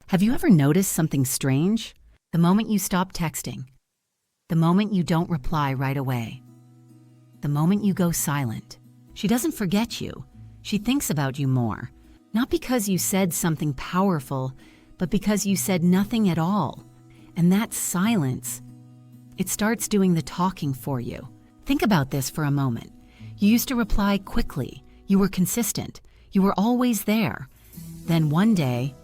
Have you ever noticed something strange? The moment you stop texting, the moment you don't reply right away, the moment you go silent. She doesn't forget you. She thinks about you more. Not because you said something powerful, but because you said nothing at all. And that silence, it starts doing the talking for you. Think about this for a moment. You used to reply quickly. You were consistent. You were always there. Then one day,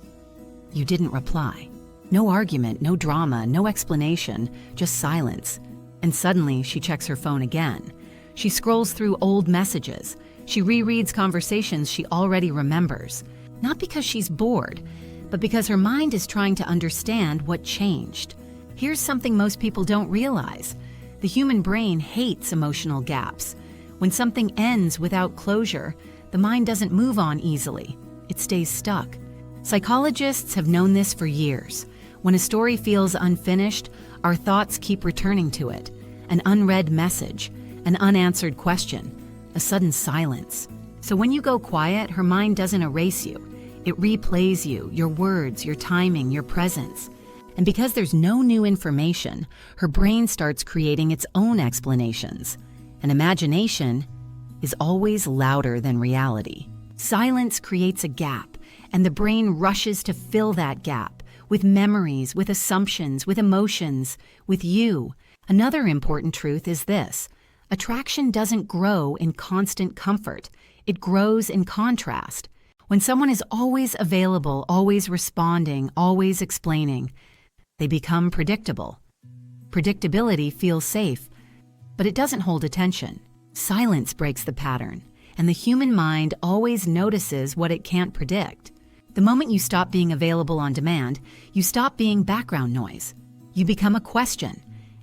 you didn't reply. No argument, no drama, no explanation, just silence. And suddenly she checks her phone again. She scrolls through old messages. She rereads conversations she already remembers. Not because she's bored, but because her mind is trying to understand what changed. Here's something most people don't realize. The human brain hates emotional gaps. When something ends without closure, the mind doesn't move on easily. It stays stuck. Psychologists have known this for years. When a story feels unfinished, our thoughts keep returning to it. An unread message, an unanswered question, a sudden silence. So when you go quiet, her mind doesn't erase you. It replays you, your words, your timing, your presence. And because there's no new information, her brain starts creating its own explanations. And imagination is always louder than reality. Silence creates a gap, and the brain rushes to fill that gap with memories, with assumptions, with emotions, with you. Another important truth is this: attraction doesn't grow in constant comfort. It grows in contrast. When someone is always available, always responding, always explaining, they become predictable. Predictability feels safe, but it doesn't hold attention. Silence breaks the pattern, and the human mind always notices what it can't predict. The moment you stop being available on demand, you stop being background noise. You become a question,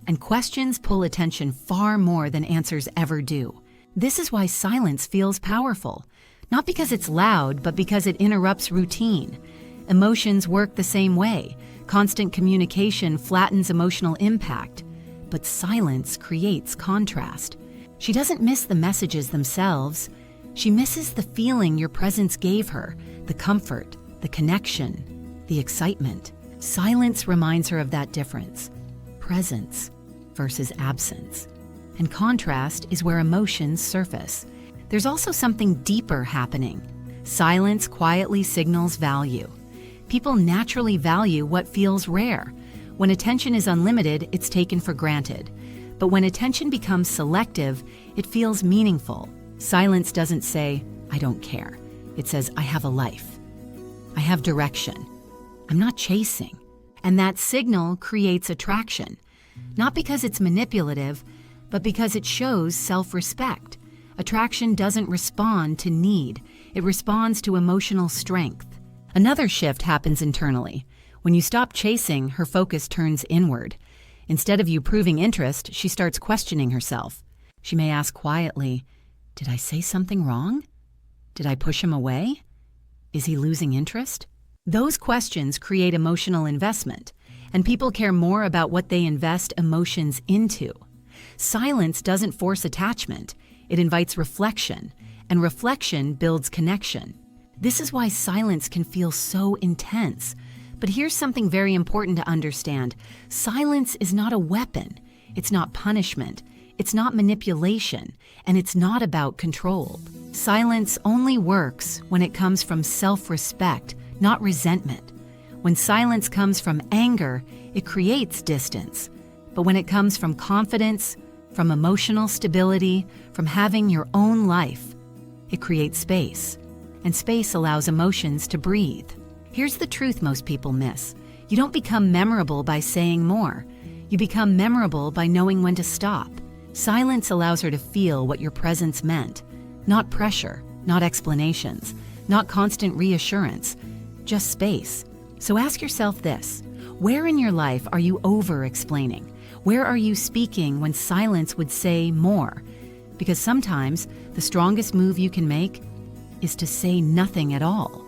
and questions pull attention far more than answers ever do. This is why silence feels powerful. Not because it's loud, but because it interrupts routine. Emotions work the same way. Constant communication flattens emotional impact, but silence creates contrast. She doesn't miss the messages themselves. She misses the feeling your presence gave her, the comfort, the connection, the excitement. Silence reminds her of that difference: presence versus absence. And contrast is where emotions surface. There's also something deeper happening. Silence quietly signals value. People naturally value what feels rare. When attention is unlimited, it's taken for granted. But when attention becomes selective, it feels meaningful. Silence doesn't say, "I don't care." It says, "I have a life. I have direction. I'm not chasing." And that signal creates attraction. Not because it's manipulative, but because it shows self-respect. Attraction doesn't respond to need. It responds to emotional strength. Another shift happens internally. When you stop chasing, her focus turns inward. Instead of you proving interest, she starts questioning herself. She may ask quietly, "Did I say something wrong? Did I push him away? Is he losing interest?" Those questions create emotional investment, and people care more about what they invest emotions into. Silence doesn't force attachment. It invites reflection, and reflection builds connection. This is why silence can feel so intense. But here's something very important to understand. Silence is not a weapon. It's not punishment. It's not manipulation. And it's not about control. Silence only works when it comes from self-respect, not resentment. When silence comes from anger, it creates distance. But when it comes from confidence, from emotional stability, from having your own life, it creates space. And space allows emotions to breathe. Here's the truth most people miss. You don't become memorable by saying more. You become memorable by knowing when to stop. Silence allows her to feel what your presence meant. Not pressure, not explanations, not constant reassurance, just space. So ask yourself this: where in your life are you over-explaining? Where are you speaking when silence would say more? Because sometimes the strongest move you can make is to say nothing at all.